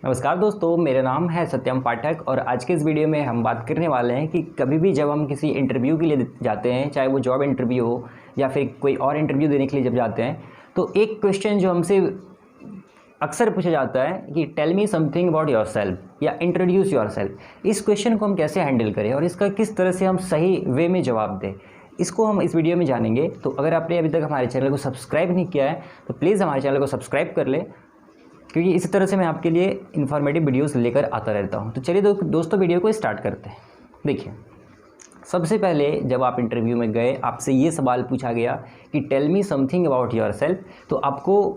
नमस्कार दोस्तों, मेरा नाम है सत्यम पाठक और आज के इस वीडियो में हम बात करने वाले हैं कि कभी भी जब हम किसी इंटरव्यू के लिए जाते हैं, चाहे वो जॉब इंटरव्यू हो या फिर कोई और इंटरव्यू देने के लिए जब जाते हैं, तो एक क्वेश्चन जो हमसे अक्सर पूछा जाता है कि tell me something about yourself या इंट्रोड्यूस योरसेल्फ। इस क्वेश्चन को हम कैसे हैंडल करें और इसका किस तरह से हम सही वे में जवाब दें, इसको हम इस वीडियो में जानेंगे। तो अगर आपने अभी तक हमारे चैनल को सब्सक्राइब नहीं किया है तो प्लीज़ हमारे चैनल को सब्सक्राइब कर लें, क्योंकि इसी तरह से मैं आपके लिए इन्फॉर्मेटिव वीडियोस लेकर आता रहता हूं। तो चलिए दोस्तों वीडियो को स्टार्ट करते हैं। देखिए, सबसे पहले जब आप इंटरव्यू में गए, आपसे ये सवाल पूछा गया कि tell me something about yourself, तो आपको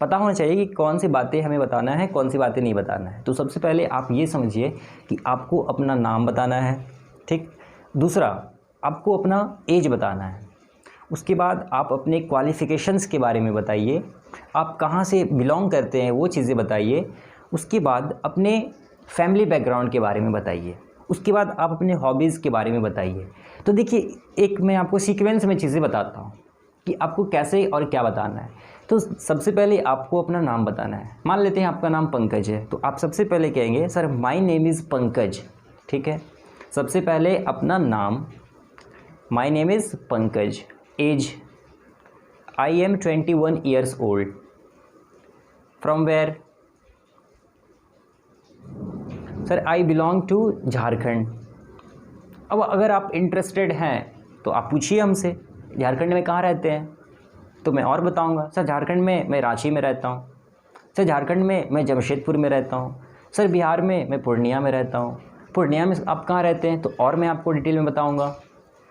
पता होना चाहिए कि कौन सी बातें हमें बताना है, कौन सी बातें नहीं बताना है। तो सबसे पहले आप ये समझिए कि आपको अपना नाम बताना है, ठीक। दूसरा, आपको अपना एज बताना है। उसके बाद आप अपने क्वालिफ़िकेशंस के बारे में बताइए, आप कहाँ से बिलोंग करते हैं वो चीज़ें बताइए। उसके बाद अपने फैमिली बैकग्राउंड के बारे में बताइए। उसके बाद आप अपने हॉबीज़ के बारे में बताइए। तो देखिए, एक मैं आपको सीक्वेंस में चीज़ें बताता हूँ कि आपको कैसे और क्या बताना है। तो सबसे पहले आपको अपना नाम बताना है। मान लेते हैं आपका नाम पंकज है, तो आप सबसे पहले कहेंगे sir my name is Pankaj, ठीक है। सबसे पहले अपना नाम, my name is Pankaj. Age, I am 21 years old. From where? Sir I belong to Jharkhand. अब अगर आप इंटरेस्टेड हैं तो आप पूछिए हमसे झारखंड में कहाँ रहते हैं, तो मैं और बताऊंगा। सर झारखंड में मैं रांची में रहता हूँ, सर झारखंड में मैं जमशेदपुर में रहता हूँ, सर बिहार में मैं पूर्णिया में रहता हूँ। पूर्णिया में आप कहाँ रहते हैं, तो और मैं आपको डिटेल में बताऊँगा।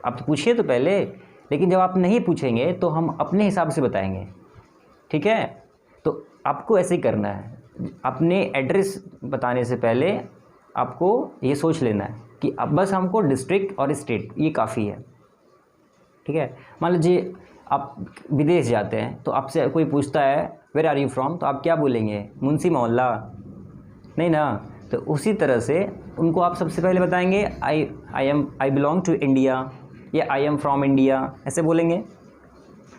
आप तो पूछिए तो पहले, लेकिन जब आप नहीं पूछेंगे तो हम अपने हिसाब से बताएंगे, ठीक है। तो आपको ऐसे ही करना है। अपने एड्रेस बताने से पहले आपको ये सोच लेना है कि अब बस हमको डिस्ट्रिक्ट और स्टेट ये काफ़ी है, ठीक है। मान लीजिए आप विदेश जाते हैं तो आपसे कोई पूछता है वेयर आर यू फ्रॉम, तो आप क्या बोलेंगे, मुंशी मोहल्ला, नहीं ना। तो उसी तरह से उनको आप सबसे पहले बताएंगे आई बिलोंग टू इंडिया या आई एम फ्रॉम इंडिया, ऐसे बोलेंगे।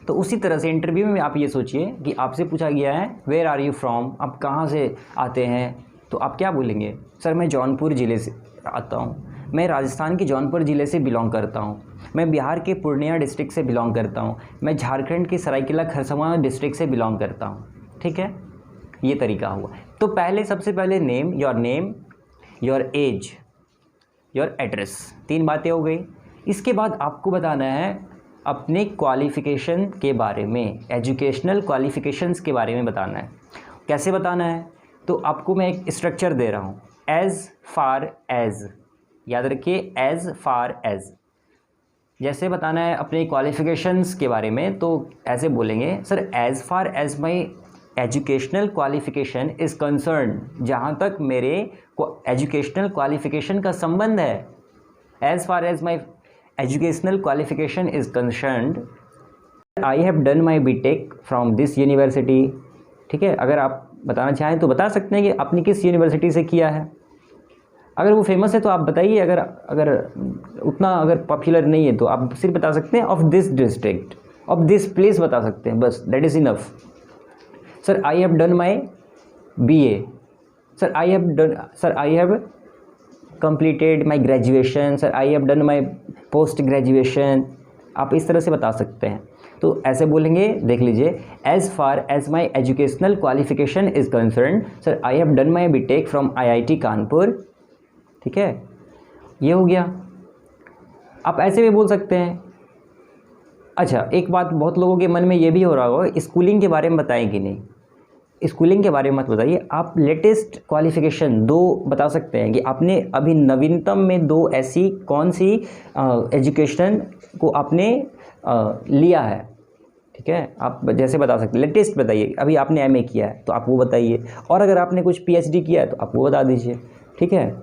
तो उसी तरह से इंटरव्यू में आप ये सोचिए कि आपसे पूछा गया है वेयर आर यू फ्रॉम, आप कहाँ से आते हैं, तो आप क्या बोलेंगे, सर मैं जौनपुर ज़िले से आता हूँ, मैं राजस्थान के जौनपुर ज़िले से बिलोंग करता हूँ, मैं बिहार के पूर्णिया डिस्ट्रिक्ट से बिलोंग करता हूँ, मैं झारखंड के सरायकेला खरसावां डिस्ट्रिक्ट से बिलोंग करता हूँ, ठीक है। ये तरीका हुआ। तो पहले सबसे पहले name, your age, your address, 3 बातें हो गई। इसके बाद आपको बताना है अपने क्वालिफ़िकेशन के बारे में, एजुकेशनल क्वालिफ़िकेशंस के बारे में बताना है। कैसे बताना है, तो आपको मैं एक स्ट्रक्चर दे रहा हूँ, एज़ फार एज़, याद रखिए एज़ फार एज़। जैसे बताना है अपने क्वालिफ़िकेशंस के बारे में, तो ऐसे बोलेंगे sir as far as my educational qualification is concern, जहाँ तक मेरे एजुकेशनल क्वालिफ़िकेशन का संबंध है, as far as my educational qualification is concerned, I have done my BTech from this university, ठीक है। अगर आप बताना चाहें तो बता सकते हैं कि आपने किस यूनिवर्सिटी से किया है। अगर वो फेमस है तो आप बताइए, अगर उतना अगर पॉपुलर नहीं है तो आप सिर्फ बता सकते हैं of this district, of this place बता सकते हैं, बस that is enough. Sir I have done my BA, sir I have completed my graduation, sir I have done my post graduation, आप इस तरह से बता सकते हैं। तो ऐसे बोलेंगे, देख लीजिए, as far as my educational qualification is concerned, sir I have done my BTech from IIT Kanpur, ठीक है। ये हो गया। आप ऐसे भी बोल सकते हैं। अच्छा, एक बात बहुत लोगों के मन में ये भी हो रहा होगा, स्कूलिंग के बारे में बताएं कि नहीं। स्कूलिंग के बारे में मत बताइए, आप लेटेस्ट क्वालिफ़िकेशन 2 बता सकते हैं कि आपने अभी नवीनतम में 2 ऐसी कौन सी एजुकेशन को आपने लिया है, ठीक है। आप जैसे बता सकते हैं, लेटेस्ट बताइए, अभी आपने MA किया है तो आप वो बताइए, और अगर आपने कुछ PhD किया है तो आप वो बता दीजिए, ठीक है।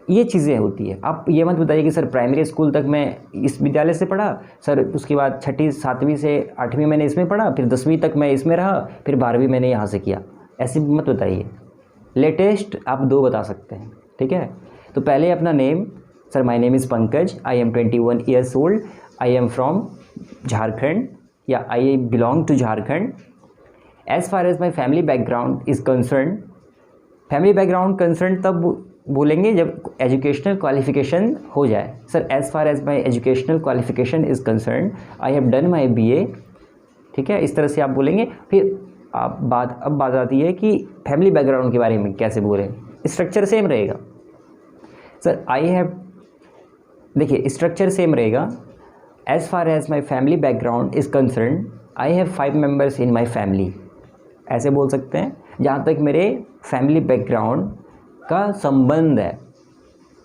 ये चीज़ें होती है। आप ये मत बताइए कि सर प्राइमरी स्कूल तक मैं इस विद्यालय से पढ़ा, सर उसके बाद 6ठी 7वीं से 8वीं मैंने इसमें पढ़ा, फिर 10वीं तक मैं इसमें रहा, फिर 12वीं मैंने यहाँ से किया, ऐसे मत बताइए। लेटेस्ट आप 2 बता सकते हैं, ठीक है। तो पहले अपना name, sir my name is Pankaj, I am 21 years old, I am from Jharkhand या I belong to Jharkhand. As far as my family background is concern, family background concern तब बोलेंगे जब एजुकेशनल क्वालिफिकेशन हो जाए। Sir as far as my educational qualification is concern I have done my BA, ठीक है, इस तरह से आप बोलेंगे। फिर अब बात आती है कि फैमिली बैकग्राउंड के बारे में कैसे बोलें। स्ट्रक्चर सेम रहेगा सर, आई हैव, देखिए स्ट्रक्चर सेम रहेगा। As far as my family background is concern I have 5 members in my family, ऐसे बोल सकते हैं। जहाँ तक मेरे फैमिली बैकग्राउंड का संबंध है,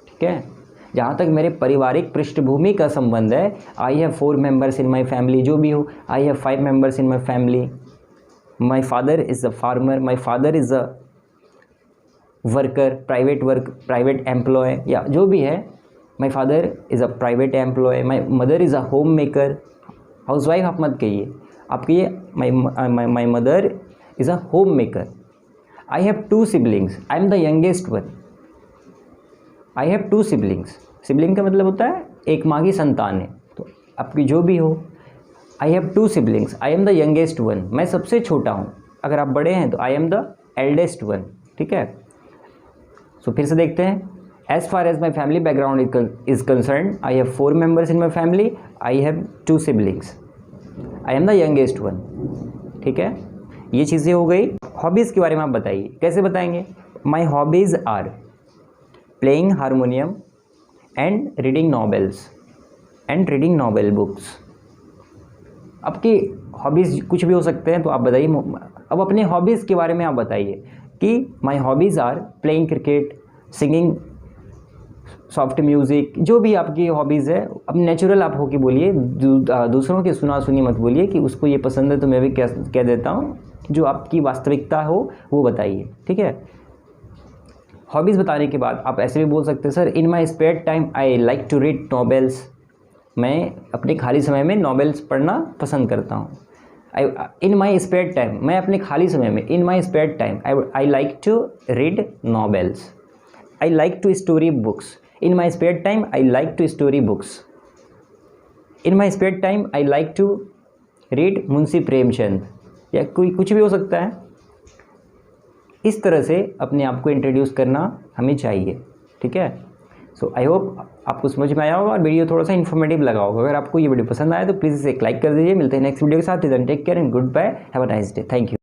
ठीक है, जहाँ तक मेरे पारिवारिक पृष्ठभूमि का संबंध है, I have 4 members in my family, जो भी हो, I have 5 members in my family, my father is a farmer, my father is a worker, private employ, या जो भी है, my father is a private employ, my mother is a homemaker, housewife आप मत कहिए, आप कहिए my mother is a homemaker. I have 2 siblings, I am the youngest one. I have 2 siblings, sibling का मतलब होता है एक माँ की संतान है, तो आपकी जो भी हो। I have 2 siblings, I am the youngest one, मैं सबसे छोटा हूँ। अगर आप बड़े हैं तो I am the eldest one, ठीक है। सो फिर से देखते हैं। As far as my family background is concern I have 4 members in my family, I have 2 siblings, I am the youngest one, ठीक है। ये चीज़ें हो गई। हॉबीज़ के बारे में आप बताइए, कैसे बताएंगे। My hobbies are playing harmonium and reading novel books. आपकी हॉबीज़ कुछ भी हो सकते हैं, तो आप बताइए। अब अपने हॉबीज़ के बारे में आप बताइए कि my hobbies are playing cricket, singing soft music, जो भी आपकी हॉबीज़ है। अब नेचुरल आप हो के बोलिए, दूसरों की सुना सुनी मत बोलिए कि उसको ये पसंद है तो मैं भी कह देता हूँ। जो आपकी वास्तविकता हो वो बताइए, ठीक है। हॉबीज़ बताने के बाद आप ऐसे भी बोल सकते हैं, sir in my spare time I like to read novels, मैं अपने खाली समय में नॉवेल्स पढ़ना पसंद करता हूँ। इन माई स्पेयर टाइम, मैं अपने खाली समय में, in my spare time I like to read novels, I like to story books. In my spare time I like to story books. In my spare time I like to read Munshi Premchand, या कोई कुछ भी हो सकता है। इस तरह से अपने आप को इंट्रोड्यूस करना हमें चाहिए, ठीक है। सो आई होप आपको समझ में आया होगा और वीडियो थोड़ा सा इन्फॉर्मेटिव लगा होगा। अगर आपको ये वीडियो पसंद आए तो प्लीज़ इसे एक लाइक कर दीजिए। मिलते हैं नेक्स्ट वीडियो के साथ। Take care and goodbye, have a nice day, thank you.